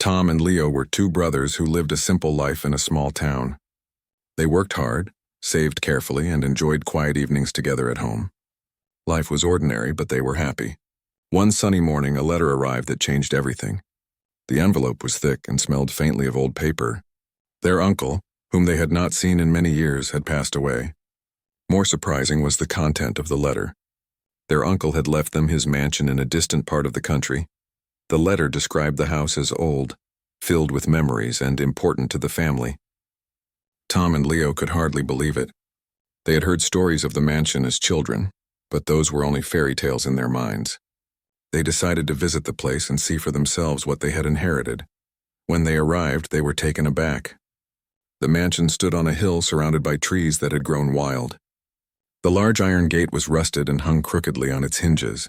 Tom and Leo were two brothers who lived a simple life in a small town. They worked hard, saved carefully, and enjoyed quiet evenings together at home. Life was ordinary, but they were happy. One sunny morning, a letter arrived that changed everything. The envelope was thick and smelled faintly of old paper. Their uncle, whom they had not seen in many years, had passed away. More surprising was the content of the letter. Their uncle had left them his mansion in a distant part of the country. The letter described the house as old, filled with memories and important to the family. Tom and Leo could hardly believe it. They had heard stories of the mansion as children, but those were only fairy tales in their minds. They decided to visit the place and see for themselves what they had inherited. When they arrived, they were taken aback. The mansion stood on a hill surrounded by trees that had grown wild. The large iron gate was rusted and hung crookedly on its hinges.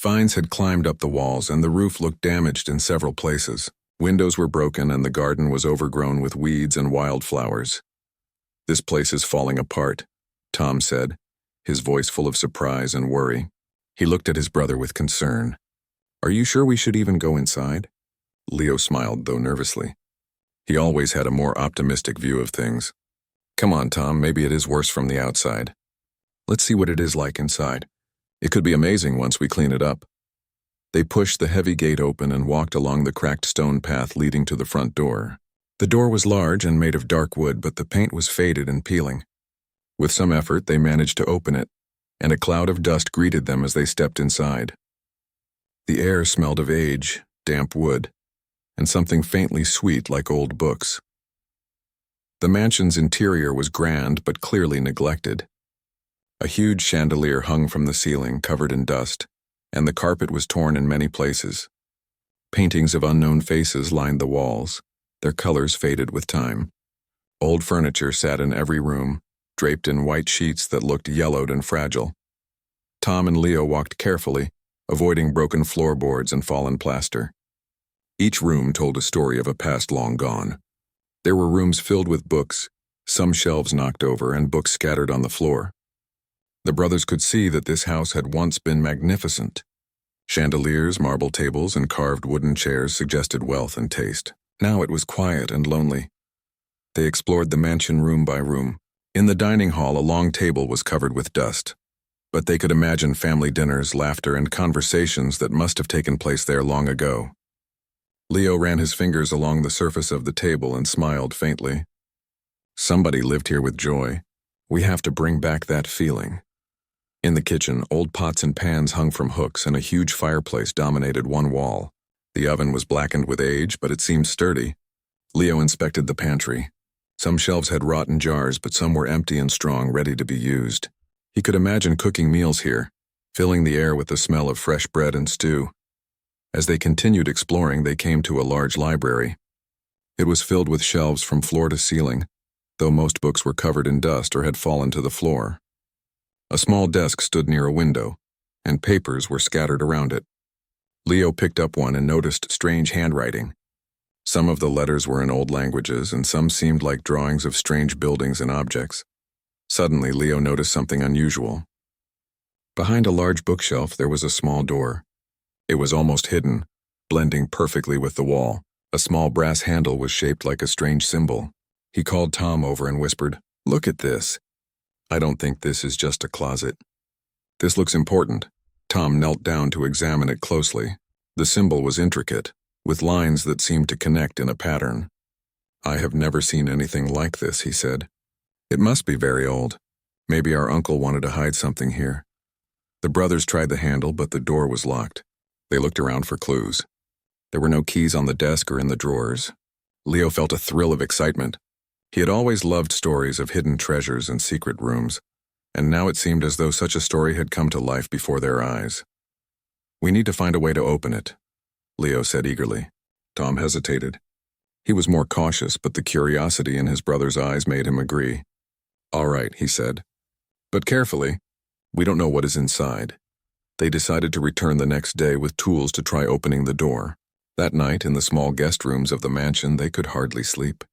Vines had climbed up the walls, and the roof looked damaged in several places. Windows were broken, and the garden was overgrown with weeds and wildflowers. "This place is falling apart," Tom said, his voice full of surprise and worry. He looked at his brother with concern. "Are you sure we should even go inside?" Leo smiled, though nervously. He always had a more optimistic view of things. "Come on, Tom, maybe it is worse from the outside. Let's see what it is like inside. It could be amazing once we clean it up." They pushed the heavy gate open and walked along the cracked stone path leading to the front door. The door was large and made of dark wood, but the paint was faded and peeling. With some effort, they managed to open it, and a cloud of dust greeted them as they stepped inside. The air smelled of age, damp wood, and something faintly sweet like old books. The mansion's interior was grand but clearly neglected. A huge chandelier hung from the ceiling, covered in dust, and the carpet was torn in many places. Paintings of unknown faces lined the walls, their colors faded with time. Old furniture sat in every room, draped in white sheets that looked yellowed and fragile. Tom and Leo walked carefully, avoiding broken floorboards and fallen plaster. Each room told a story of a past long gone. There were rooms filled with books, some shelves knocked over, and books scattered on the floor. The brothers could see that this house had once been magnificent. Chandeliers, marble tables, and carved wooden chairs suggested wealth and taste. Now it was quiet and lonely. They explored the mansion room by room. In the dining hall, a long table was covered with dust, but they could imagine family dinners, laughter, and conversations that must have taken place there long ago. Leo ran his fingers along the surface of the table and smiled faintly. "Somebody lived here with joy. We have to bring back that feeling." In the kitchen, old pots and pans hung from hooks, and a huge fireplace dominated one wall. The oven was blackened with age, but it seemed sturdy. Leo inspected the pantry. Some shelves had rotten jars, but some were empty and strong, ready to be used. He could imagine cooking meals here, filling the air with the smell of fresh bread and stew. As they continued exploring, they came to a large library. It was filled with shelves from floor to ceiling, though most books were covered in dust or had fallen to the floor. A small desk stood near a window, and papers were scattered around it. Leo picked up one and noticed strange handwriting. Some of the letters were in old languages, and some seemed like drawings of strange buildings and objects. Suddenly, Leo noticed something unusual. Behind a large bookshelf, there was a small door. It was almost hidden, blending perfectly with the wall. A small brass handle was shaped like a strange symbol. He called Tom over and whispered, "Look at this. I don't think this is just a closet. This looks important." Tom knelt down to examine it closely. The symbol was intricate, with lines that seemed to connect in a pattern. "I have never seen anything like this," he said. "It must be very old. Maybe our uncle wanted to hide something here." The brothers tried the handle, but the door was locked. They looked around for clues. There were no keys on the desk or in the drawers. Leo felt a thrill of excitement. He had always loved stories of hidden treasures and secret rooms, and now it seemed as though such a story had come to life before their eyes. "We need to find a way to open it," Leo said eagerly. Tom hesitated. He was more cautious, but the curiosity in his brother's eyes made him agree. "All right," he said. "But carefully. We don't know what is inside." They decided to return the next day with tools to try opening the door. That night, in the small guest rooms of the mansion, they could hardly sleep.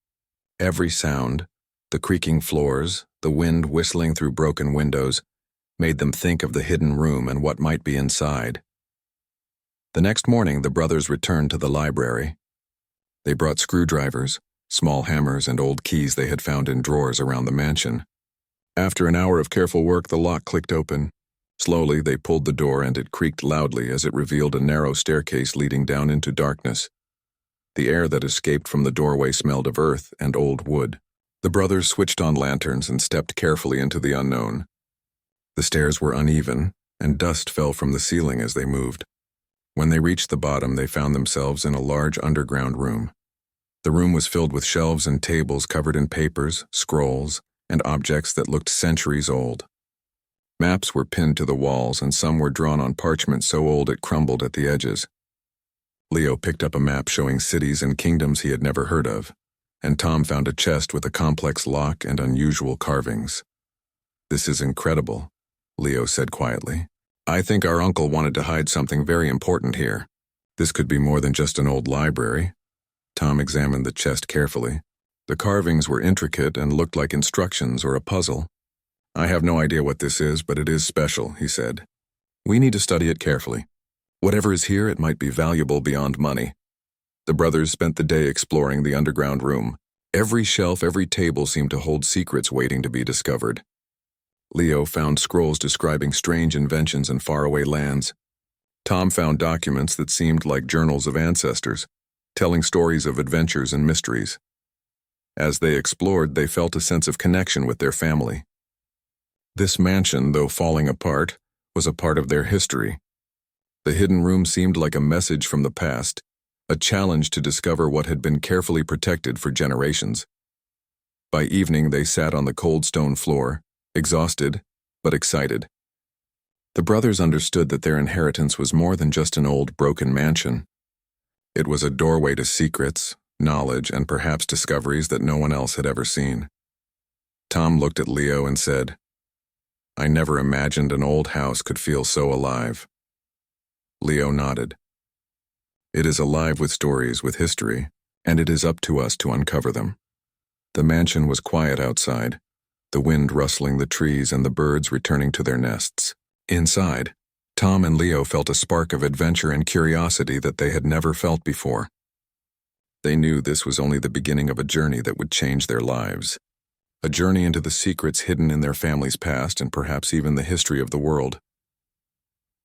Every sound, the creaking floors, the wind whistling through broken windows, made them think of the hidden room and what might be inside. The next morning, the brothers returned to the library. They brought screwdrivers, small hammers, and old keys they had found in drawers around the mansion. After an hour of careful work, the lock clicked open. Slowly, they pulled the door and it creaked loudly as it revealed a narrow staircase leading down into darkness. The air that escaped from the doorway smelled of earth and old wood. The brothers switched on lanterns and stepped carefully into the unknown. The stairs were uneven, and dust fell from the ceiling as they moved. When they reached the bottom, they found themselves in a large underground room. The room was filled with shelves and tables covered in papers, scrolls, and objects that looked centuries old. Maps were pinned to the walls, and some were drawn on parchment so old it crumbled at the edges. Leo picked up a map showing cities and kingdoms he had never heard of, and Tom found a chest with a complex lock and unusual carvings. "This is incredible," Leo said quietly. "I think our uncle wanted to hide something very important here. This could be more than just an old library." Tom examined the chest carefully. The carvings were intricate and looked like instructions or a puzzle. "I have no idea what this is, but it is special," he said. "We need to study it carefully. Whatever is here, it might be valuable beyond money." The brothers spent the day exploring the underground room. Every shelf, every table seemed to hold secrets waiting to be discovered. Leo found scrolls describing strange inventions in faraway lands. Tom found documents that seemed like journals of ancestors, telling stories of adventures and mysteries. As they explored, they felt a sense of connection with their family. This mansion, though falling apart, was a part of their history. The hidden room seemed like a message from the past, a challenge to discover what had been carefully protected for generations. By evening, they sat on the cold stone floor, exhausted but excited. The brothers understood that their inheritance was more than just an old, broken mansion. It was a doorway to secrets, knowledge, and perhaps discoveries that no one else had ever seen. Tom looked at Leo and said, "I never imagined an old house could feel so alive." Leo nodded. "It is alive with stories, with history, and it is up to us to uncover them." The mansion was quiet outside, the wind rustling the trees and the birds returning to their nests. Inside, Tom and Leo felt a spark of adventure and curiosity that they had never felt before. They knew this was only the beginning of a journey that would change their lives. A journey into the secrets hidden in their family's past and perhaps even the history of the world.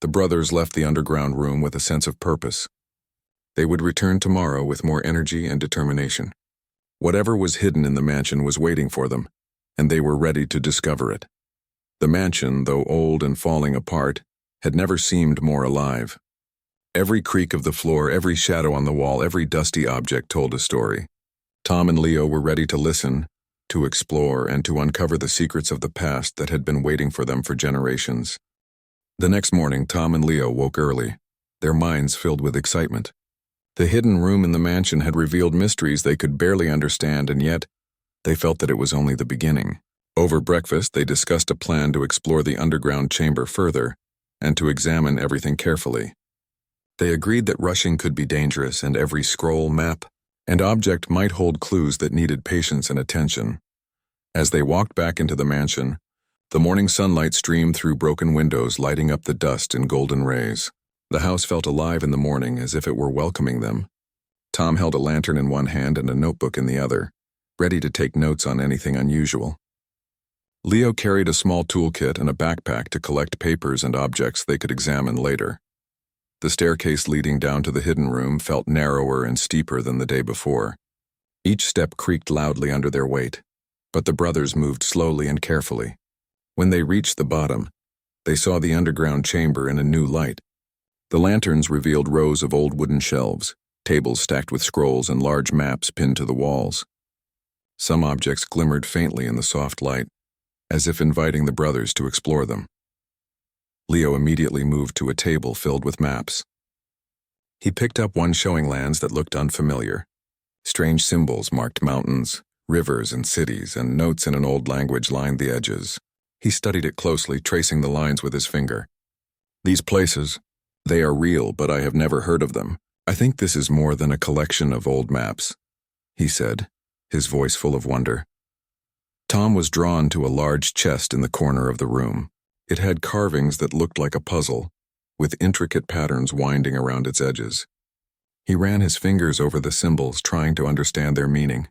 The brothers left the underground room with a sense of purpose. They would return tomorrow with more energy and determination. Whatever was hidden in the mansion was waiting for them, and they were ready to discover it. The mansion, though old and falling apart, had never seemed more alive. Every creak of the floor, every shadow on the wall, every dusty object told a story. Tom and Leo were ready to listen, to explore, and to uncover the secrets of the past that had been waiting for them for generations. The next morning, Tom and Leo woke early, their minds filled with excitement. The hidden room in the mansion had revealed mysteries they could barely understand, and yet they felt that it was only the beginning. Over breakfast, they discussed a plan to explore the underground chamber further and to examine everything carefully. They agreed that rushing could be dangerous, and every scroll, map, and object might hold clues that needed patience and attention. As they walked back into the mansion, the morning sunlight streamed through broken windows, lighting up the dust in golden rays. The house felt alive in the morning, as if it were welcoming them. Tom held a lantern in one hand and a notebook in the other, ready to take notes on anything unusual. Leo carried a small toolkit and a backpack to collect papers and objects they could examine later. The staircase leading down to the hidden room felt narrower and steeper than the day before. Each step creaked loudly under their weight, but the brothers moved slowly and carefully. When they reached the bottom, they saw the underground chamber in a new light. The lanterns revealed rows of old wooden shelves, tables stacked with scrolls, and large maps pinned to the walls. Some objects glimmered faintly in the soft light, as if inviting the brothers to explore them. Leo immediately moved to a table filled with maps. He picked up one showing lands that looked unfamiliar. Strange symbols marked mountains, rivers, and cities, and notes in an old language lined the edges. He studied it closely, tracing the lines with his finger. "These places, they are real, but I have never heard of them. I think this is more than a collection of old maps," he said, his voice full of wonder. Tom was drawn to a large chest in the corner of the room. It had carvings that looked like a puzzle, with intricate patterns winding around its edges. He ran his fingers over the symbols, trying to understand their meaning.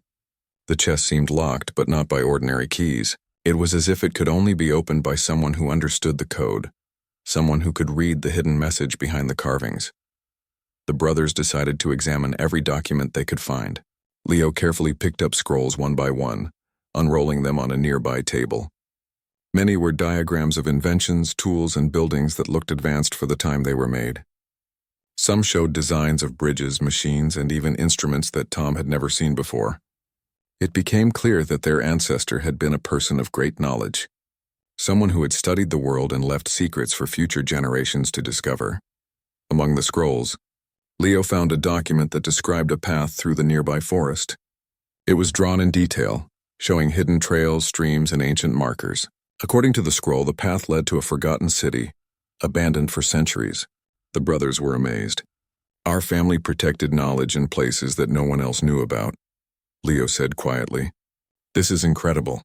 The chest seemed locked, but not by ordinary keys. It was as if it could only be opened by someone who understood the code, someone who could read the hidden message behind the carvings. The brothers decided to examine every document they could find. Leo carefully picked up scrolls one by one, unrolling them on a nearby table. Many were diagrams of inventions, tools, and buildings that looked advanced for the time they were made. Some showed designs of bridges, machines, and even instruments that Tom had never seen before. It became clear that their ancestor had been a person of great knowledge, someone who had studied the world and left secrets for future generations to discover. Among the scrolls, Leo found a document that described a path through the nearby forest. It was drawn in detail, showing hidden trails, streams, and ancient markers. According to the scroll, the path led to a forgotten city, abandoned for centuries. The brothers were amazed. "Our family protected knowledge in places that no one else knew about," Leo said quietly. "This is incredible.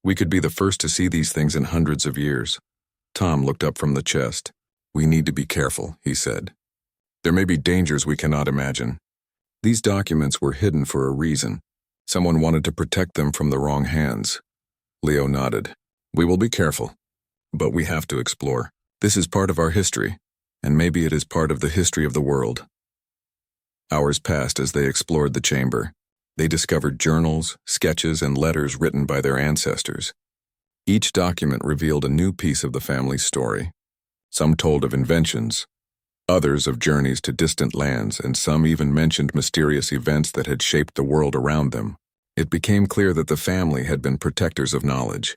We could be the first to see these things in hundreds of years." Tom looked up from the chest. "We need to be careful," he said. "There may be dangers we cannot imagine." These documents were hidden for a reason. Someone wanted to protect them from the wrong hands. Leo nodded. "We will be careful, but we have to explore. This is part of our history, and maybe it is part of the history of the world." Hours passed as they explored the chamber. They discovered journals, sketches, and letters written by their ancestors. Each document revealed a new piece of the family's story. Some told of inventions, others of journeys to distant lands, and some even mentioned mysterious events that had shaped the world around them. It became clear that the family had been protectors of knowledge,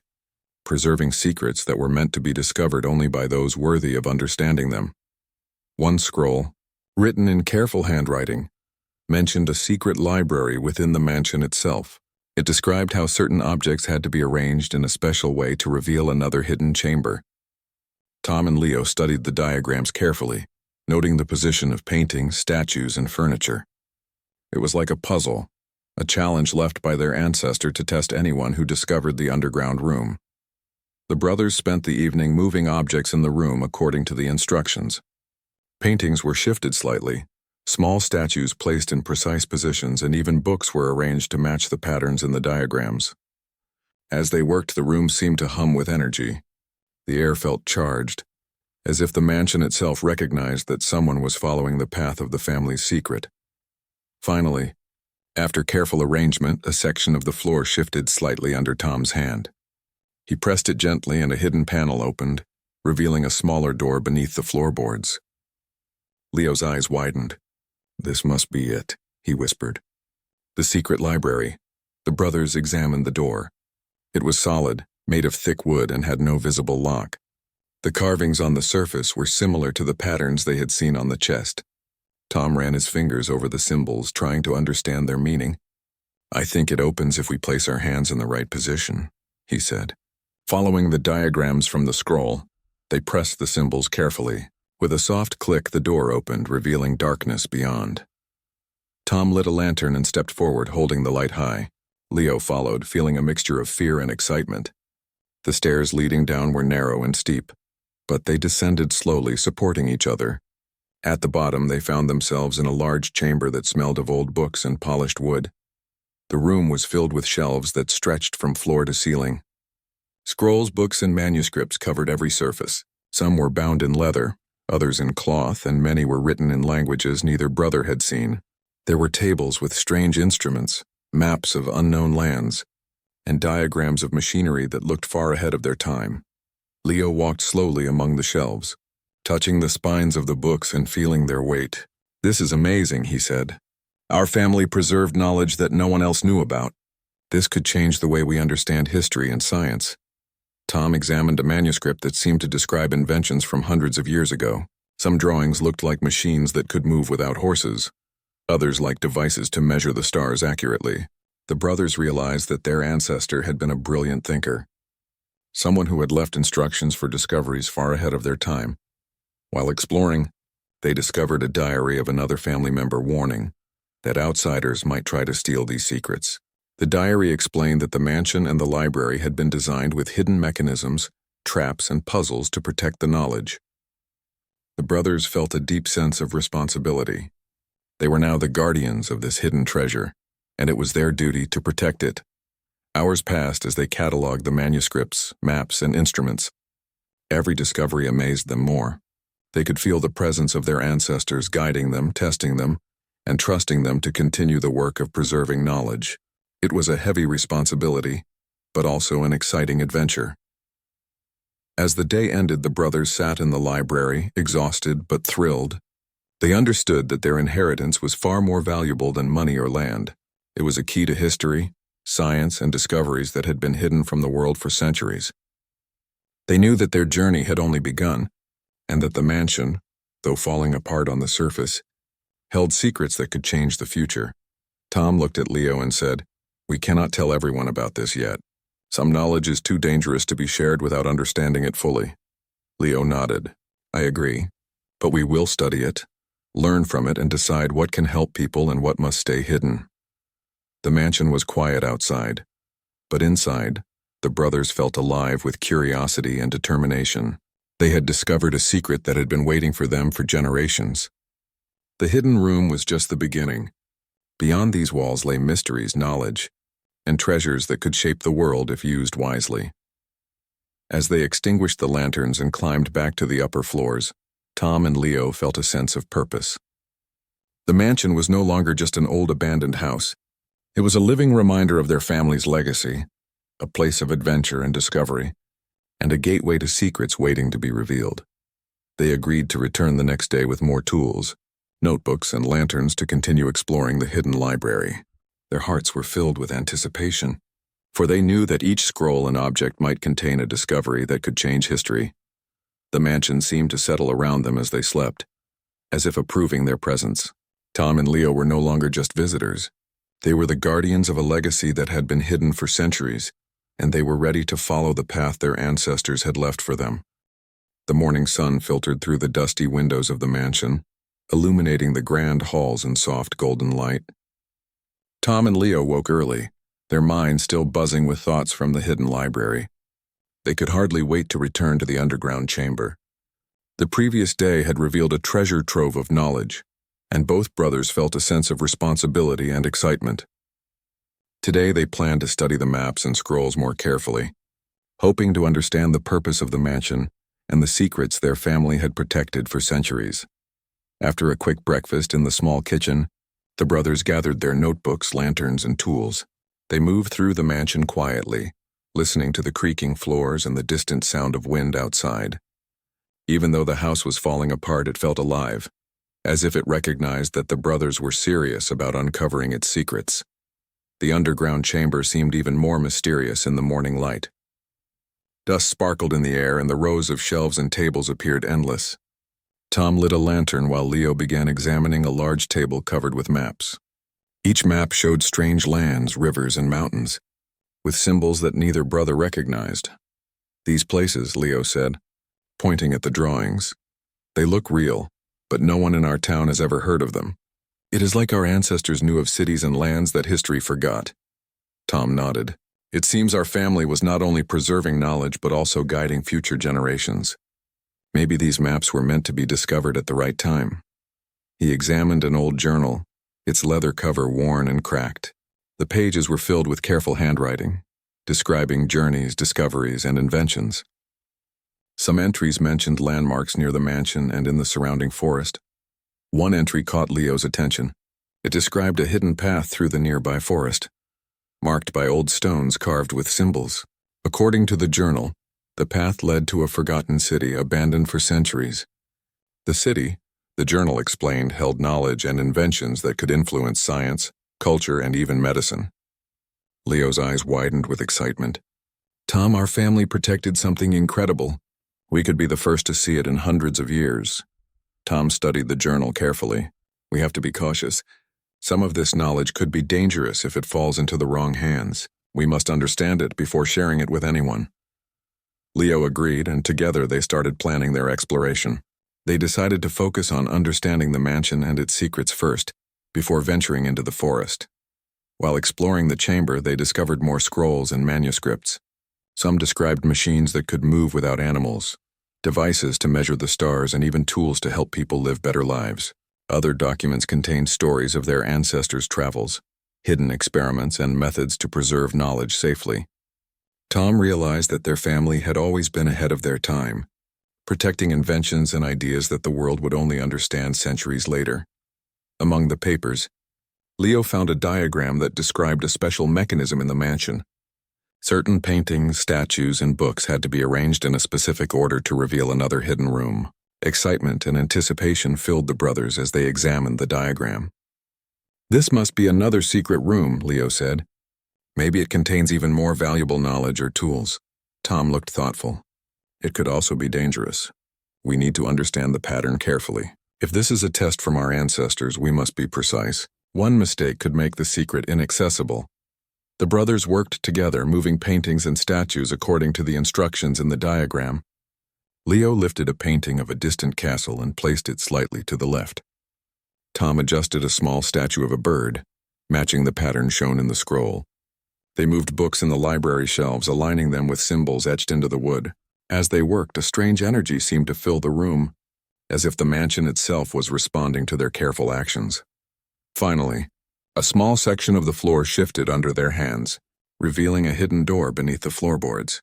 preserving secrets that were meant to be discovered only by those worthy of understanding them. One scroll, written in careful handwriting, mentioned a secret library within the mansion itself. It described how certain objects had to be arranged in a special way to reveal another hidden chamber. Tom and Leo studied the diagrams carefully, noting the position of paintings, statues, and furniture. It was like a puzzle, a challenge left by their ancestor to test anyone who discovered the underground room. The brothers spent the evening moving objects in the room according to the instructions. Paintings were shifted slightly, small statues placed in precise positions, and even books were arranged to match the patterns in the diagrams. As they worked, the room seemed to hum with energy. The air felt charged, as if the mansion itself recognized that someone was following the path of the family's secret. Finally, after careful arrangement, a section of the floor shifted slightly under Tom's hand. He pressed it gently and a hidden panel opened, revealing a smaller door beneath the floorboards. Leo's eyes widened. "This must be it," he whispered. The secret library. The brothers examined the door. It was solid, made of thick wood, and had no visible lock. The carvings on the surface were similar to the patterns they had seen on the chest. Tom ran his fingers over the symbols, trying to understand their meaning. "I think it opens if we place our hands in the right position," he said. Following the diagrams from the scroll, they pressed the symbols carefully. With a soft click, the door opened, revealing darkness beyond. Tom lit a lantern and stepped forward, holding the light high. Leo followed, feeling a mixture of fear and excitement. The stairs leading down were narrow and steep, but they descended slowly, supporting each other. At the bottom, they found themselves in a large chamber that smelled of old books and polished wood. The room was filled with shelves that stretched from floor to ceiling. Scrolls, books, and manuscripts covered every surface. Some were bound in leather, others in cloth, and many were written in languages neither brother had seen. There were tables with strange instruments, maps of unknown lands, and diagrams of machinery that looked far ahead of their time. Leo walked slowly among the shelves, touching the spines of the books and feeling their weight. "This is amazing," he said. "Our family preserved knowledge that no one else knew about. This could change the way we understand history and science." Tom examined a manuscript that seemed to describe inventions from hundreds of years ago. Some drawings looked like machines that could move without horses, others like devices to measure the stars accurately. The brothers realized that their ancestor had been a brilliant thinker, someone who had left instructions for discoveries far ahead of their time. While exploring, they discovered a diary of another family member warning that outsiders might try to steal these secrets. The diary explained that the mansion and the library had been designed with hidden mechanisms, traps, and puzzles to protect the knowledge. The brothers felt a deep sense of responsibility. They were now the guardians of this hidden treasure, and it was their duty to protect it. Hours passed as they cataloged the manuscripts, maps, and instruments. Every discovery amazed them more. They could feel the presence of their ancestors guiding them, testing them, and trusting them to continue the work of preserving knowledge. It was a heavy responsibility, but also an exciting adventure. As the day ended, the brothers sat in the library, exhausted but thrilled. They understood that their inheritance was far more valuable than money or land. It was a key to history, science, and discoveries that had been hidden from the world for centuries. They knew that their journey had only begun, and that the mansion, though falling apart on the surface, held secrets that could change the future. Tom looked at Leo and said, "We cannot tell everyone about this yet. Some knowledge is too dangerous to be shared without understanding it fully." Leo nodded. "I agree, but we will study it, learn from it, and decide what can help people and what must stay hidden." The mansion was quiet outside, but inside, the brothers felt alive with curiosity and determination. They had discovered a secret that had been waiting for them for generations. The hidden room was just the beginning. Beyond these walls lay mysteries, knowledge, and treasures that could shape the world if used wisely. As they extinguished the lanterns and climbed back to the upper floors, Tom and Leo felt a sense of purpose. The mansion was no longer just an old abandoned house. It was a living reminder of their family's legacy, a place of adventure and discovery, and a gateway to secrets waiting to be revealed. They agreed to return the next day with more tools, notebooks, and lanterns to continue exploring the hidden library. Their hearts were filled with anticipation, for they knew that each scroll and object might contain a discovery that could change history. The mansion seemed to settle around them as they slept, as if approving their presence. Tom and Leo were no longer just visitors. They were the guardians of a legacy that had been hidden for centuries, and they were ready to follow the path their ancestors had left for them. The morning sun filtered through the dusty windows of the mansion, illuminating the grand halls in soft golden light. Tom and Leo woke early, their minds still buzzing with thoughts from the hidden library. They could hardly wait to return to the underground chamber. The previous day had revealed a treasure trove of knowledge, and both brothers felt a sense of responsibility and excitement. Today they planned to study the maps and scrolls more carefully, hoping to understand the purpose of the mansion and the secrets their family had protected for centuries. After a quick breakfast in the small kitchen, the brothers gathered their notebooks, lanterns, and tools. They moved through the mansion quietly, listening to the creaking floors and the distant sound of wind outside. Even though the house was falling apart, it felt alive, as if it recognized that the brothers were serious about uncovering its secrets. The underground chamber seemed even more mysterious in the morning light. Dust sparkled in the air, and the rows of shelves and tables appeared endless. Tom lit a lantern while Leo began examining a large table covered with maps. Each map showed strange lands, rivers, and mountains, with symbols that neither brother recognized. "These places," Leo said, pointing at the drawings. "They look real, but no one in our town has ever heard of them. It is like our ancestors knew of cities and lands that history forgot." Tom nodded. "It seems our family was not only preserving knowledge but also guiding future generations. Maybe these maps were meant to be discovered at the right time." He examined an old journal, its leather cover worn and cracked. The pages were filled with careful handwriting, describing journeys, discoveries, and inventions. Some entries mentioned landmarks near the mansion and in the surrounding forest. One entry caught Leo's attention. It described a hidden path through the nearby forest, marked by old stones carved with symbols. According to the journal, the path led to a forgotten city abandoned for centuries. The city, the journal explained, held knowledge and inventions that could influence science, culture, and even medicine. Leo's eyes widened with excitement. "Tom, our family protected something incredible. We could be the first to see it in hundreds of years." Tom studied the journal carefully. "We have to be cautious. Some of this knowledge could be dangerous if it falls into the wrong hands. We must understand it before sharing it with anyone." Leo agreed, and together they started planning their exploration. They decided to focus on understanding the mansion and its secrets first, before venturing into the forest. While exploring the chamber, they discovered more scrolls and manuscripts. Some described machines that could move without animals, devices to measure the stars, and even tools to help people live better lives. Other documents contained stories of their ancestors' travels, hidden experiments, and methods to preserve knowledge safely. Tom realized that their family had always been ahead of their time, protecting inventions and ideas that the world would only understand centuries later. Among the papers, Leo found a diagram that described a special mechanism in the mansion. Certain paintings, statues, and books had to be arranged in a specific order to reveal another hidden room. Excitement and anticipation filled the brothers as they examined the diagram. "This must be another secret room," Leo said. "Maybe it contains even more valuable knowledge or tools." Tom looked thoughtful. "It could also be dangerous. We need to understand the pattern carefully. If this is a test from our ancestors, we must be precise. One mistake could make the secret inaccessible." The brothers worked together, moving paintings and statues according to the instructions in the diagram. Leo lifted a painting of a distant castle and placed it slightly to the left. Tom adjusted a small statue of a bird, matching the pattern shown in the scroll. They moved books in the library shelves, aligning them with symbols etched into the wood. As they worked, a strange energy seemed to fill the room, as if the mansion itself was responding to their careful actions. Finally, a small section of the floor shifted under their hands, revealing a hidden door beneath the floorboards.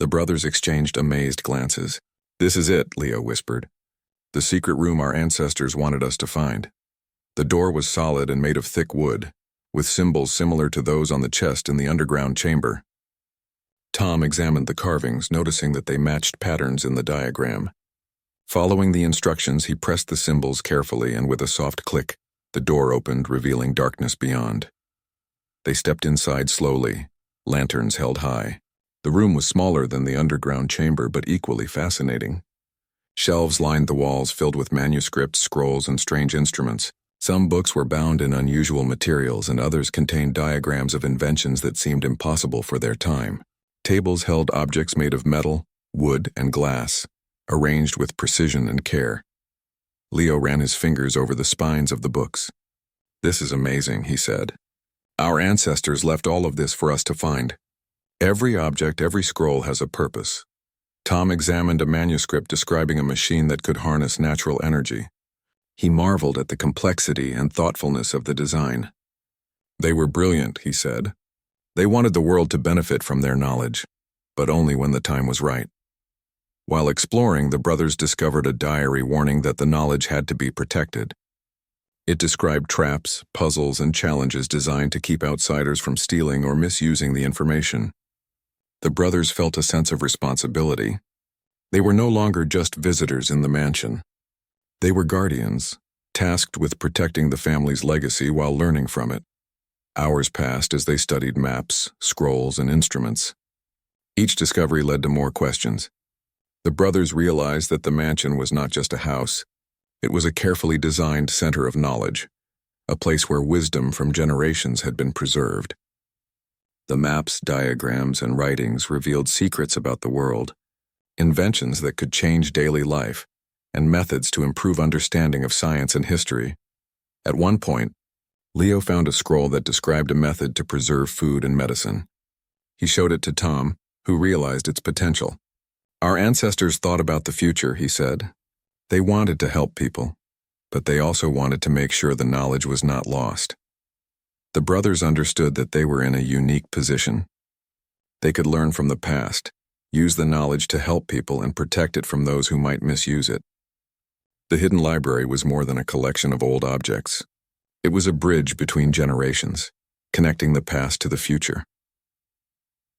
The brothers exchanged amazed glances. "This is it," Leo whispered. "The secret room our ancestors wanted us to find." The door was solid and made of thick wood, with symbols similar to those on the chest in the underground chamber. Tom examined the carvings, noticing that they matched patterns in the diagram. Following the instructions, he pressed the symbols carefully, and with a soft click, the door opened, revealing darkness beyond. They stepped inside slowly, lanterns held high. The room was smaller than the underground chamber, but equally fascinating. Shelves lined the walls, filled with manuscripts, scrolls, and strange instruments. Some books were bound in unusual materials, and others contained diagrams of inventions that seemed impossible for their time. Tables held objects made of metal, wood, and glass, arranged with precision and care. Leo ran his fingers over the spines of the books. "This is amazing," he said. "Our ancestors left all of this for us to find. Every object, every scroll has a purpose." Tom examined a manuscript describing a machine that could harness natural energy. He marveled at the complexity and thoughtfulness of the design. "They were brilliant," he said. "They wanted the world to benefit from their knowledge, but only when the time was right." While exploring, the brothers discovered a diary warning that the knowledge had to be protected. It described traps, puzzles, and challenges designed to keep outsiders from stealing or misusing the information. The brothers felt a sense of responsibility. They were no longer just visitors in the mansion. They were guardians, tasked with protecting the family's legacy while learning from it. Hours passed as they studied maps, scrolls, and instruments. Each discovery led to more questions. The brothers realized that the mansion was not just a house. It was a carefully designed center of knowledge, a place where wisdom from generations had been preserved. The maps, diagrams, and writings revealed secrets about the world, inventions that could change daily life, and methods to improve understanding of science and history. At one point, Leo found a scroll that described a method to preserve food and medicine. He showed it to Tom, who realized its potential. "Our ancestors thought about the future," he said. "They wanted to help people, but they also wanted to make sure the knowledge was not lost." The brothers understood that they were in a unique position. They could learn from the past, use the knowledge to help people, and protect it from those who might misuse it. The hidden library was more than a collection of old objects. It was a bridge between generations, connecting the past to the future.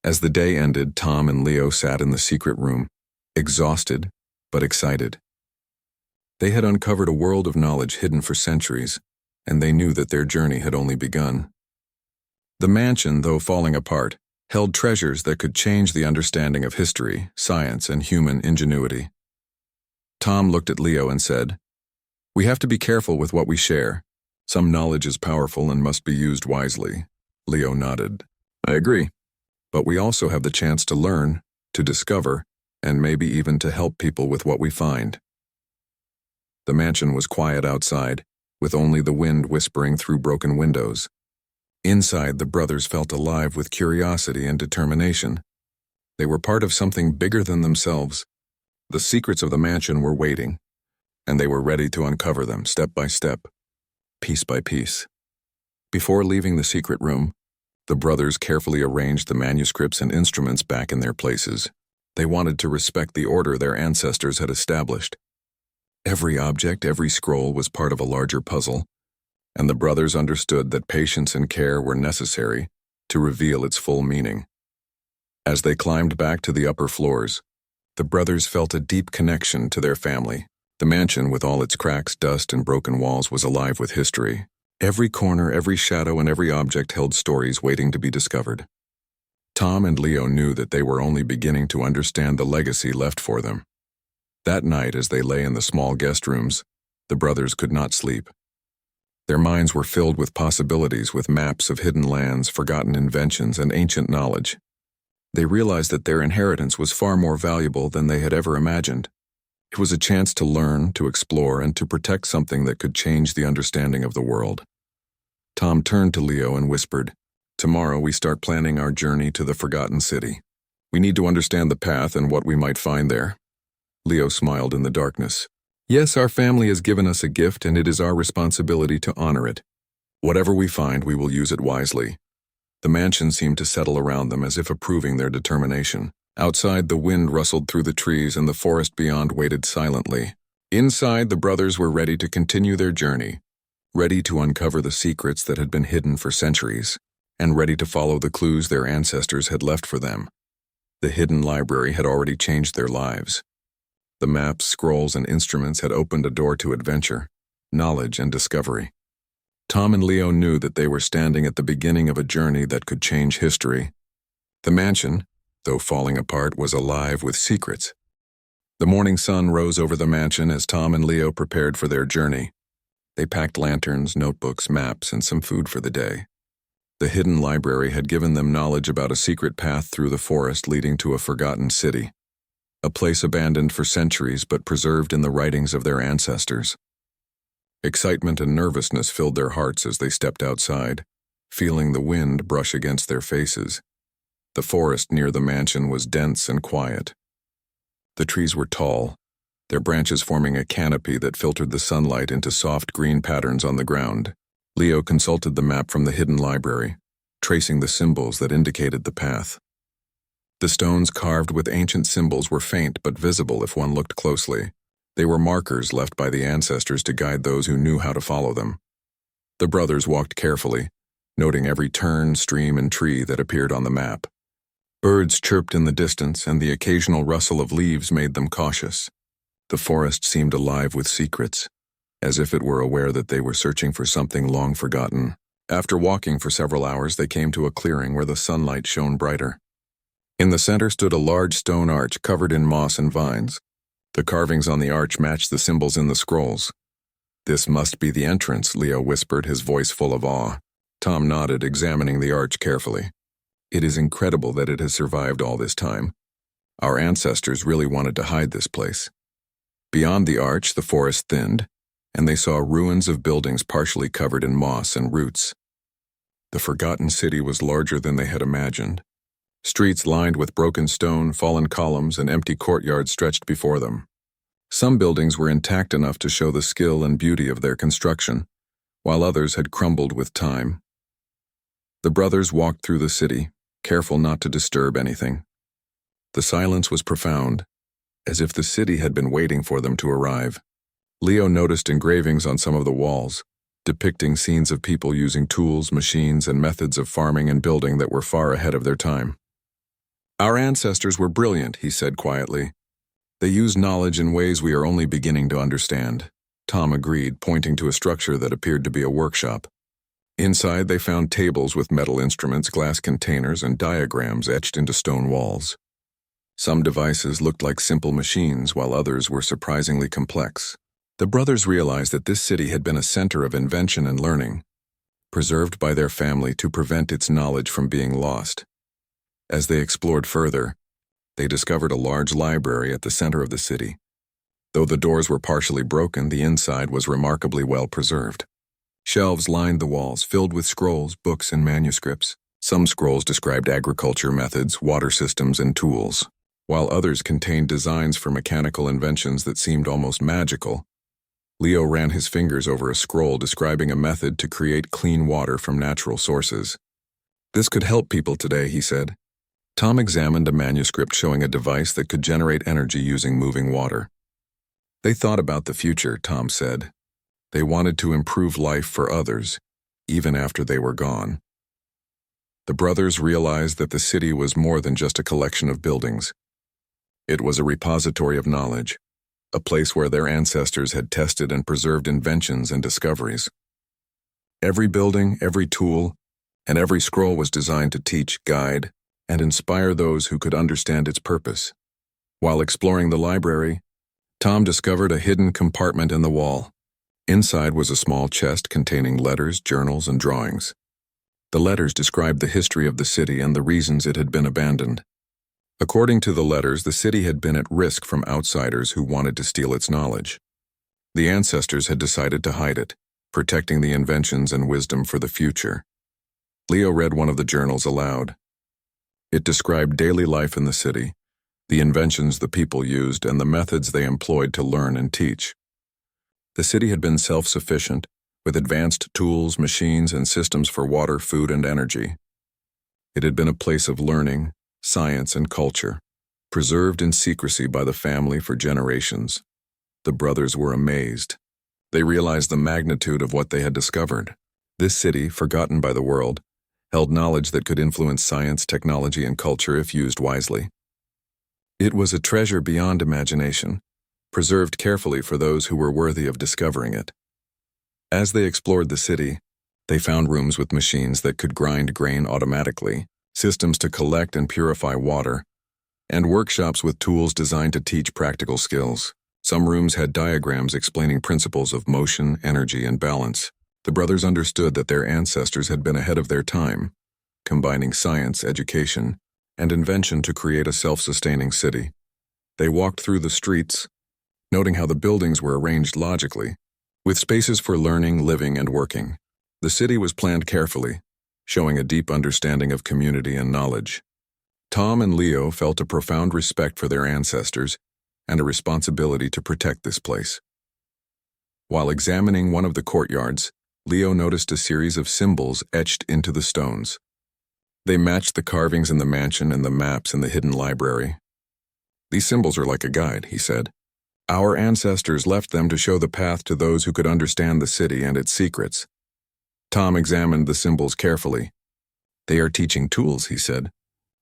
As the day ended, Tom and Leo sat in the secret room, exhausted but excited. They had uncovered a world of knowledge hidden for centuries, and they knew that their journey had only begun. The mansion, though falling apart, held treasures that could change the understanding of history, science, and human ingenuity. Tom looked at Leo and said, "We have to be careful with what we share. Some knowledge is powerful and must be used wisely." Leo nodded. "I agree. But we also have the chance to learn, to discover, and maybe even to help people with what we find." The mansion was quiet outside, with only the wind whispering through broken windows. Inside, the brothers felt alive with curiosity and determination. They were part of something bigger than themselves. The secrets of the mansion were waiting, and they were ready to uncover them step by step, piece by piece. Before leaving the secret room, the brothers carefully arranged the manuscripts and instruments back in their places. They wanted to respect the order their ancestors had established. Every object, every scroll was part of a larger puzzle, and the brothers understood that patience and care were necessary to reveal its full meaning. As they climbed back to the upper floors, the brothers felt a deep connection to their family. The mansion, with all its cracks, dust, and broken walls, was alive with history. Every corner, every shadow, and every object held stories waiting to be discovered. Tom and Leo knew that they were only beginning to understand the legacy left for them. That night, as they lay in the small guest rooms, the brothers could not sleep. Their minds were filled with possibilities, with maps of hidden lands, forgotten inventions, and ancient knowledge. They realized that their inheritance was far more valuable than they had ever imagined. It was a chance to learn, to explore, and to protect something that could change the understanding of the world. Tom turned to Leo and whispered, "Tomorrow we start planning our journey to the Forgotten City. We need to understand the path and what we might find there." Leo smiled in the darkness. "Yes, our family has given us a gift, and it is our responsibility to honor it. Whatever we find, we will use it wisely." The mansion seemed to settle around them as if approving their determination. Outside, the wind rustled through the trees and the forest beyond waited silently. Inside, the brothers were ready to continue their journey, ready to uncover the secrets that had been hidden for centuries, and ready to follow the clues their ancestors had left for them. The hidden library had already changed their lives. The maps, scrolls, and instruments had opened a door to adventure, knowledge, and discovery. Tom and Leo knew that they were standing at the beginning of a journey that could change history. The mansion, though falling apart, was alive with secrets. The morning sun rose over the mansion as Tom and Leo prepared for their journey. They packed lanterns, notebooks, maps, and some food for the day. The hidden library had given them knowledge about a secret path through the forest leading to a forgotten city, a place abandoned for centuries but preserved in the writings of their ancestors. Excitement and nervousness filled their hearts as they stepped outside, feeling the wind brush against their faces. The forest near the mansion was dense and quiet. The trees were tall, their branches forming a canopy that filtered the sunlight into soft green patterns on the ground. Leo consulted the map from the hidden library, tracing the symbols that indicated the path. The stones carved with ancient symbols were faint but visible if one looked closely. They were markers left by the ancestors to guide those who knew how to follow them. The brothers walked carefully, noting every turn, stream, and tree that appeared on the map. Birds chirped in the distance, and the occasional rustle of leaves made them cautious. The forest seemed alive with secrets, as if it were aware that they were searching for something long forgotten. After walking for several hours, they came to a clearing where the sunlight shone brighter. In the center stood a large stone arch covered in moss and vines. The carvings on the arch matched the symbols in the scrolls. "This must be the entrance," Leo whispered, his voice full of awe. Tom nodded, examining the arch carefully. "It is incredible that it has survived all this time. Our ancestors really wanted to hide this place." Beyond the arch, the forest thinned, and they saw ruins of buildings partially covered in moss and roots. The forgotten city was larger than they had imagined. Streets lined with broken stone, fallen columns, and empty courtyards stretched before them. Some buildings were intact enough to show the skill and beauty of their construction, while others had crumbled with time. The brothers walked through the city, careful not to disturb anything. The silence was profound, as if the city had been waiting for them to arrive. Leo noticed engravings on some of the walls, depicting scenes of people using tools, machines, and methods of farming and building that were far ahead of their time. "Our ancestors were brilliant," he said quietly. "They used knowledge in ways we are only beginning to understand." Tom agreed, pointing to a structure that appeared to be a workshop. Inside, they found tables with metal instruments, glass containers, and diagrams etched into stone walls. Some devices looked like simple machines, while others were surprisingly complex. The brothers realized that this city had been a center of invention and learning, preserved by their family to prevent its knowledge from being lost. As they explored further, they discovered a large library at the center of the city. Though the doors were partially broken, the inside was remarkably well preserved. Shelves lined the walls, filled with scrolls, books, and manuscripts. Some scrolls described agriculture methods, water systems, and tools, while others contained designs for mechanical inventions that seemed almost magical. Leo ran his fingers over a scroll describing a method to create clean water from natural sources. This could help people today, he said. Tom examined a manuscript showing a device that could generate energy using moving water. They thought about the future, Tom said. They wanted to improve life for others, even after they were gone. The brothers realized that the city was more than just a collection of buildings. It was a repository of knowledge, a place where their ancestors had tested and preserved inventions and discoveries. Every building, every tool, and every scroll was designed to teach, guide, and inspire those who could understand its purpose. While exploring the library, Tom discovered a hidden compartment in the wall. Inside was a small chest containing letters, journals, and drawings. The letters described the history of the city and the reasons it had been abandoned. According to the letters, the city had been at risk from outsiders who wanted to steal its knowledge. The ancestors had decided to hide it, protecting the inventions and wisdom for the future. Leo read one of the journals aloud. It described daily life in the city, the inventions the people used, and the methods they employed to learn and teach. The city had been self-sufficient, with advanced tools, machines, and systems for water, food, and energy. It had been a place of learning, science, and culture, preserved in secrecy by the family for generations. The brothers were amazed. They realized the magnitude of what they had discovered. This city, forgotten by the world, held knowledge that could influence science, technology, and culture if used wisely. It was a treasure beyond imagination, preserved carefully for those who were worthy of discovering it. As they explored the city, they found rooms with machines that could grind grain automatically, systems to collect and purify water, and workshops with tools designed to teach practical skills. Some rooms had diagrams explaining principles of motion, energy, and balance. The brothers understood that their ancestors had been ahead of their time, combining science, education, and invention to create a self-sustaining city. They walked through the streets, noting how the buildings were arranged logically, with spaces for learning, living, and working. The city was planned carefully, showing a deep understanding of community and knowledge. Tom and Leo felt a profound respect for their ancestors and a responsibility to protect this place. While examining one of the courtyards, Leo noticed a series of symbols etched into the stones. They matched the carvings in the mansion and the maps in the hidden library. "These symbols are like a guide," he said. "Our ancestors left them to show the path to those who could understand the city and its secrets." Tom examined the symbols carefully. "They are teaching tools," he said.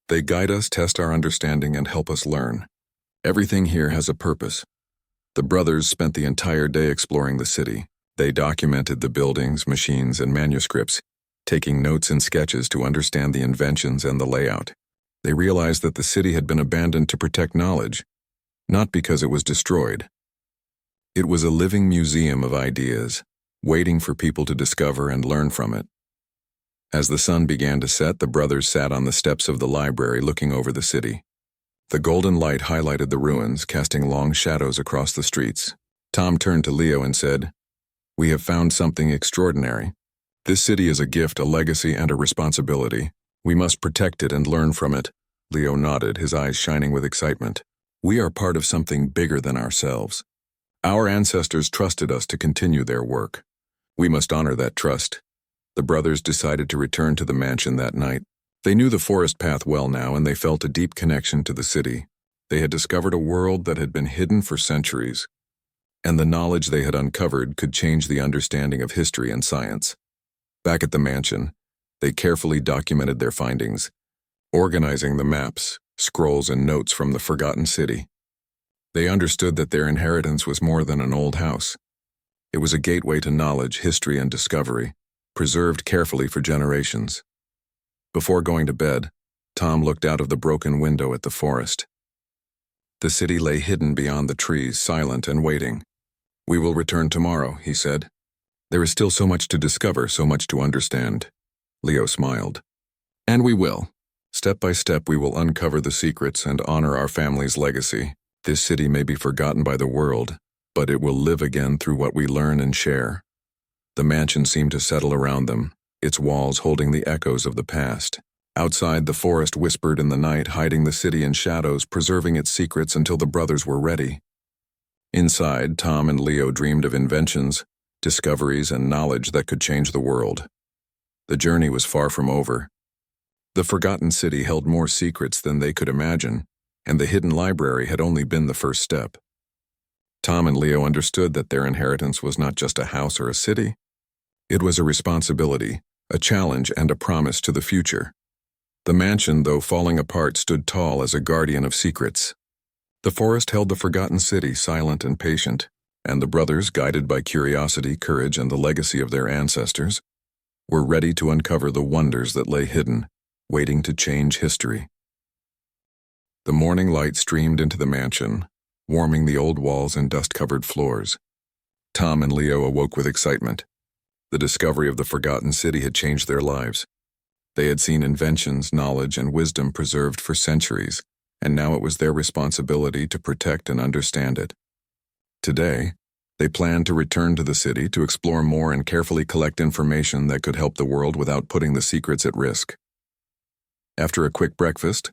"They guide us, test our understanding, and help us learn. Everything here has a purpose." The brothers spent the entire day exploring the city. They documented the buildings, machines, and manuscripts, taking notes and sketches to understand the inventions and the layout. They realized that the city had been abandoned to protect knowledge, not because it was destroyed. It was a living museum of ideas, waiting for people to discover and learn from it. As the sun began to set, the brothers sat on the steps of the library looking over the city. The golden light highlighted the ruins, casting long shadows across the streets. Tom turned to Leo and said, "We have found something extraordinary. This city is a gift, a legacy, and a responsibility. We must protect it and learn from it." Leo nodded, his eyes shining with excitement. "We are part of something bigger than ourselves. Our ancestors trusted us to continue their work. We must honor that trust." The brothers decided to return to the mansion that night. They knew the forest path well now, and they felt a deep connection to the city. They had discovered a world that had been hidden for centuries, and the knowledge they had uncovered could change the understanding of history and science. Back at the mansion, they carefully documented their findings, organizing the maps, scrolls, and notes from the forgotten city. They understood that their inheritance was more than an old house. It was a gateway to knowledge, history, and discovery, preserved carefully for generations. Before going to bed, Tom looked out of the broken window at the forest. The city lay hidden beyond the trees, silent and waiting. "We will return tomorrow," he said. "There is still so much to discover, so much to understand." Leo smiled. "And we will. Step by step we will uncover the secrets and honor our family's legacy. This city may be forgotten by the world, but it will live again through what we learn and share." The mansion seemed to settle around them, its walls holding the echoes of the past. Outside, the forest whispered in the night, hiding the city in shadows, preserving its secrets until the brothers were ready. Inside, Tom and Leo dreamed of inventions, discoveries, and knowledge that could change the world. The journey was far from over. The forgotten city held more secrets than they could imagine, and the hidden library had only been the first step. Tom and Leo understood that their inheritance was not just a house or a city. It was a responsibility, a challenge, and a promise to the future. The mansion, though falling apart, stood tall as a guardian of secrets. The forest held the forgotten city, silent and patient, and the brothers, guided by curiosity, courage, and the legacy of their ancestors, were ready to uncover the wonders that lay hidden, waiting to change history. The morning light streamed into the mansion, warming the old walls and dust-covered floors. Tom and Leo awoke with excitement. The discovery of the forgotten city had changed their lives. They had seen inventions, knowledge, and wisdom preserved for centuries, and now it was their responsibility to protect and understand it. Today, they planned to return to the city to explore more and carefully collect information that could help the world without putting the secrets at risk. After a quick breakfast,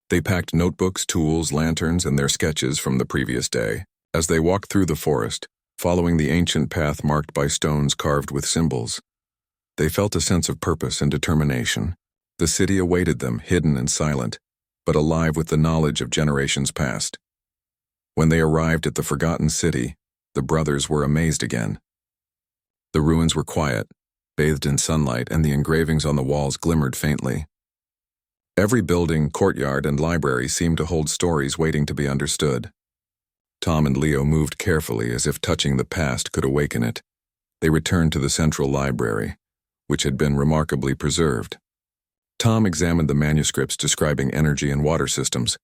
they packed notebooks, tools, lanterns, and their sketches from the previous day. As they walked through the forest, following the ancient path marked by stones carved with symbols, they felt a sense of purpose and determination. The city awaited them, hidden and silent, but alive with the knowledge of generations past. When they arrived at the forgotten city, the brothers were amazed again. The ruins were quiet, bathed in sunlight, and the engravings on the walls glimmered faintly. Every building, courtyard, and library seemed to hold stories waiting to be understood. Tom and Leo moved carefully, as if touching the past could awaken it. They returned to the central library, which had been remarkably preserved. Tom examined the manuscripts describing energy and water systems,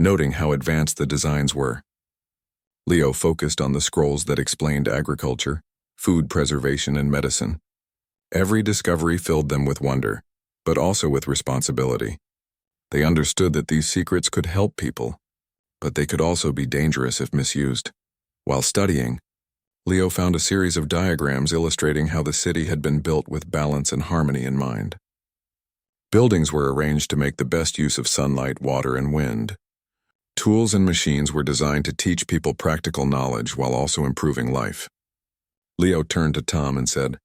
noting how advanced the designs were. Leo focused on the scrolls that explained agriculture, food preservation, and medicine. Every discovery filled them with wonder, but also with responsibility. They understood that these secrets could help people, but they could also be dangerous if misused. While studying, Leo found a series of diagrams illustrating how the city had been built with balance and harmony in mind. Buildings were arranged to make the best use of sunlight, water, and wind. Tools and machines were designed to teach people practical knowledge while also improving life. Leo turned to Tom and said,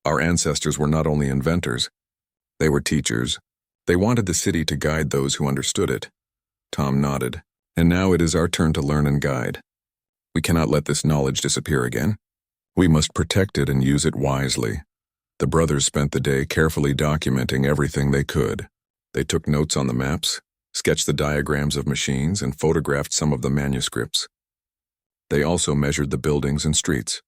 "Our ancestors were not only inventors, they were teachers. They wanted the city to guide those who understood it." Tom nodded. "And now it is our turn to learn and guide. We cannot let this knowledge disappear again. We must protect it and use it wisely." The brothers spent the day carefully documenting everything they could. They took notes on the maps, sketched the diagrams of machines, and photographed some of the manuscripts. They also measured the buildings and streets,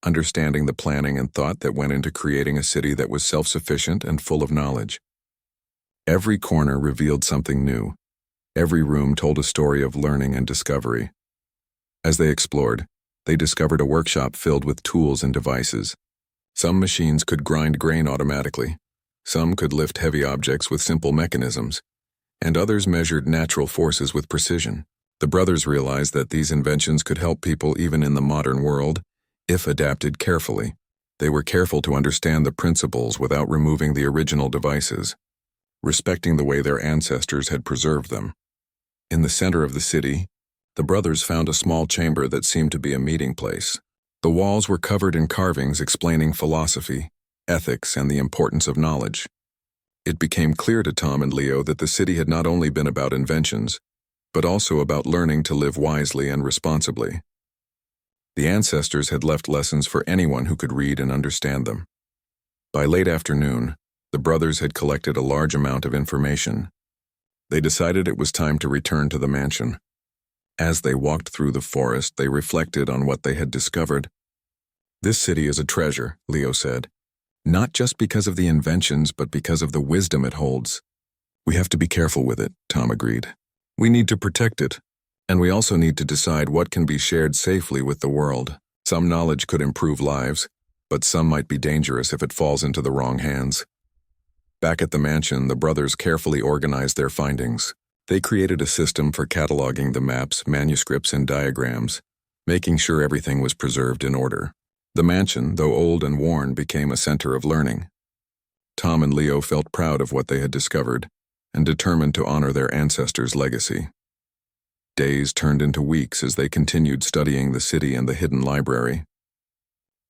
understanding the planning and thought that went into creating a city that was self-sufficient and full of knowledge. Every corner revealed something new. Every room told a story of learning and discovery. As they explored, they discovered a workshop filled with tools and devices. Some machines could grind grain automatically, some could lift heavy objects with simple mechanisms, and others measured natural forces with precision. The brothers realized that these inventions could help people even in the modern world, if adapted carefully. They were careful to understand the principles without removing the original devices, respecting the way their ancestors had preserved them. In the center of the city, the brothers found a small chamber that seemed to be a meeting place. The walls were covered in carvings explaining philosophy, ethics, and the importance of knowledge. It became clear to Tom and Leo that the city had not only been about inventions, but also about learning to live wisely and responsibly. The ancestors had left lessons for anyone who could read and understand them. By late afternoon, the brothers had collected a large amount of information. They decided it was time to return to the mansion. As they walked through the forest, they reflected on what they had discovered. "This city is a treasure," Leo said. "Not just because of the inventions, but because of the wisdom it holds." "We have to be careful with it," Tom agreed. "We need to protect it, and we also need to decide what can be shared safely with the world. Some knowledge could improve lives, but some might be dangerous if it falls into the wrong hands." Back at the mansion, the brothers carefully organized their findings. They created a system for cataloging the maps, manuscripts, and diagrams, making sure everything was preserved in order. The mansion, though old and worn, became a center of learning. Tom and Leo felt proud of what they had discovered and determined to honor their ancestors' legacy. Days turned into weeks as they continued studying the city and the hidden library.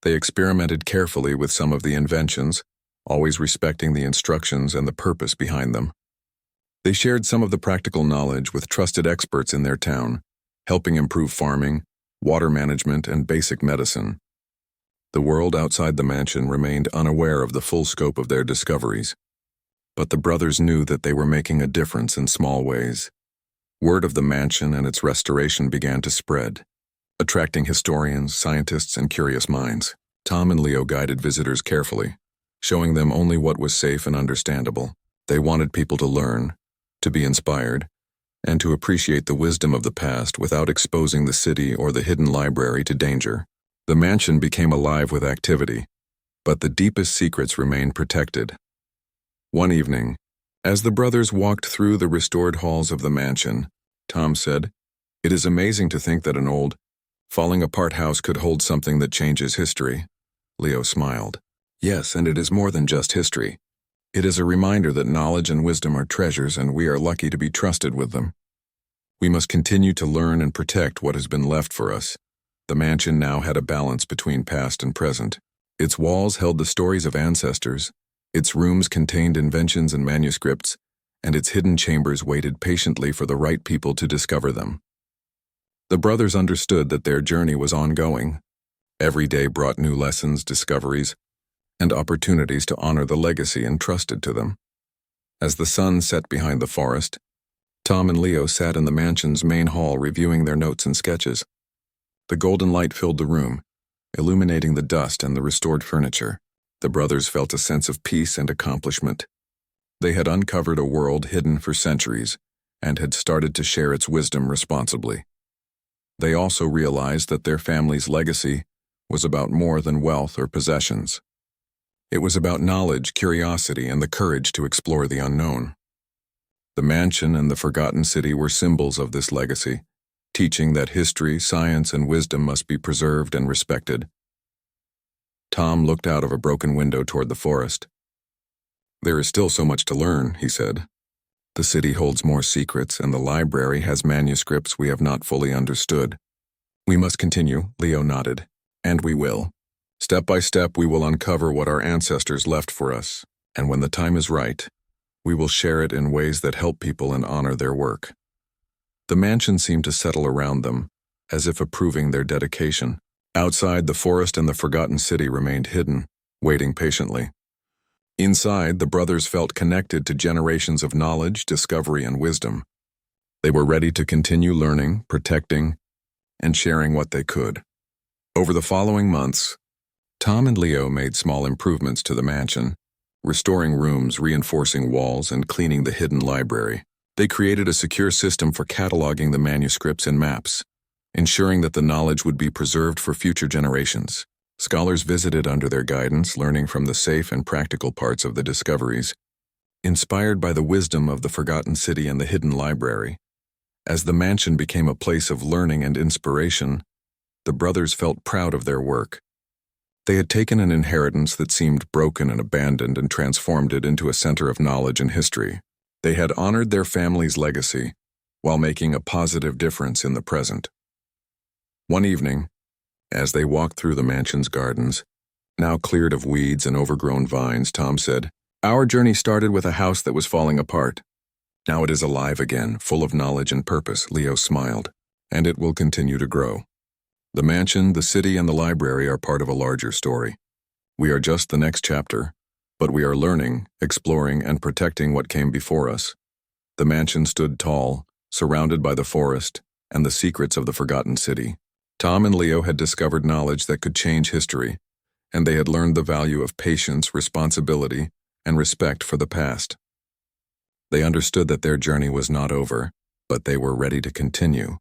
They experimented carefully with some of the inventions, always respecting the instructions and the purpose behind them. They shared some of the practical knowledge with trusted experts in their town, helping improve farming, water management, and basic medicine. The world outside the mansion remained unaware of the full scope of their discoveries, but the brothers knew that they were making a difference in small ways. Word of the mansion and its restoration began to spread, attracting historians, scientists, and curious minds. Tom and Leo guided visitors carefully, showing them only what was safe and understandable. They wanted people to learn, to be inspired, and to appreciate the wisdom of the past without exposing the city or the hidden library to danger. The mansion became alive with activity, but the deepest secrets remained protected. One evening, as the brothers walked through the restored halls of the mansion, Tom said, "It is amazing to think that an old, falling-apart house could hold something that changes history." Leo smiled. "Yes, and it is more than just history. It is a reminder that knowledge and wisdom are treasures, and we are lucky to be trusted with them. We must continue to learn and protect what has been left for us." The mansion now had a balance between past and present. Its walls held the stories of ancestors, its rooms contained inventions and manuscripts, and its hidden chambers waited patiently for the right people to discover them. The brothers understood that their journey was ongoing. Every day brought new lessons, discoveries, and opportunities to honor the legacy entrusted to them. As the sun set behind the forest, Tom and Leo sat in the mansion's main hall reviewing their notes and sketches. The golden light filled the room, illuminating the dust and the restored furniture. The brothers felt a sense of peace and accomplishment. They had uncovered a world hidden for centuries and had started to share its wisdom responsibly. They also realized that their family's legacy was about more than wealth or possessions. It was about knowledge, curiosity, and the courage to explore the unknown. The mansion and the forgotten city were symbols of this legacy, teaching that history, science, and wisdom must be preserved and respected. Tom looked out of a broken window toward the forest. "There is still so much to learn," he said. "The city holds more secrets, and the library has manuscripts we have not fully understood. We must continue," Leo nodded. "And we will. Step by step, we will uncover what our ancestors left for us, and when the time is right, we will share it in ways that help people and honor their work." The mansion seemed to settle around them, as if approving their dedication. Outside, the forest and the forgotten city remained hidden, waiting patiently. Inside, the brothers felt connected to generations of knowledge, discovery, and wisdom. They were ready to continue learning, protecting, and sharing what they could. Over the following months, Tom and Leo made small improvements to the mansion, restoring rooms, reinforcing walls, and cleaning the hidden library. They created a secure system for cataloging the manuscripts and maps, ensuring that the knowledge would be preserved for future generations. Scholars visited under their guidance, learning from the safe and practical parts of the discoveries. Inspired by the wisdom of the forgotten city and the hidden library, as the mansion became a place of learning and inspiration, the brothers felt proud of their work. They had taken an inheritance that seemed broken and abandoned and transformed it into a center of knowledge and history. They had honored their family's legacy while making a positive difference in the present. One evening, as they walked through the mansion's gardens, now cleared of weeds and overgrown vines, Tom said, "Our journey started with a house that was falling apart. Now it is alive again, full of knowledge and purpose." Leo smiled. "And it will continue to grow. The mansion, the city, and the library are part of a larger story. We are just the next chapter, but we are learning, exploring, and protecting what came before us." The mansion stood tall, surrounded by the forest and the secrets of the forgotten city. Tom and Leo had discovered knowledge that could change history, and they had learned the value of patience, responsibility, and respect for the past. They understood that their journey was not over, but they were ready to continue,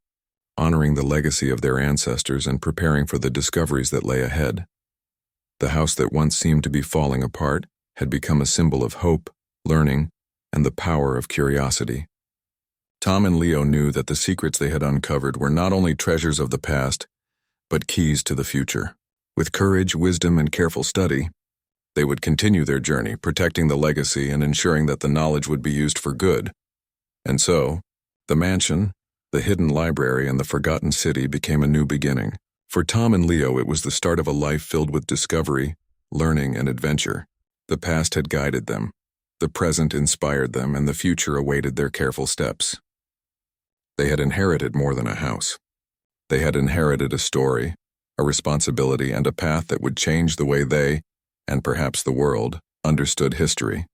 honoring the legacy of their ancestors and preparing for the discoveries that lay ahead. The house that once seemed to be falling apart had become a symbol of hope, learning, and the power of curiosity. Tom and Leo knew that the secrets they had uncovered were not only treasures of the past, but keys to the future. With courage, wisdom, and careful study, they would continue their journey, protecting the legacy and ensuring that the knowledge would be used for good. And so, the mansion, The hidden library and the forgotten city became a new beginning. For Tom and Leo, it was the start of a life filled with discovery, learning, and adventure. The past had guided them, the present inspired them, and the future awaited their careful steps. They had inherited more than a house. They had inherited a story, a responsibility, and a path that would change the way they, and perhaps the world, understood history.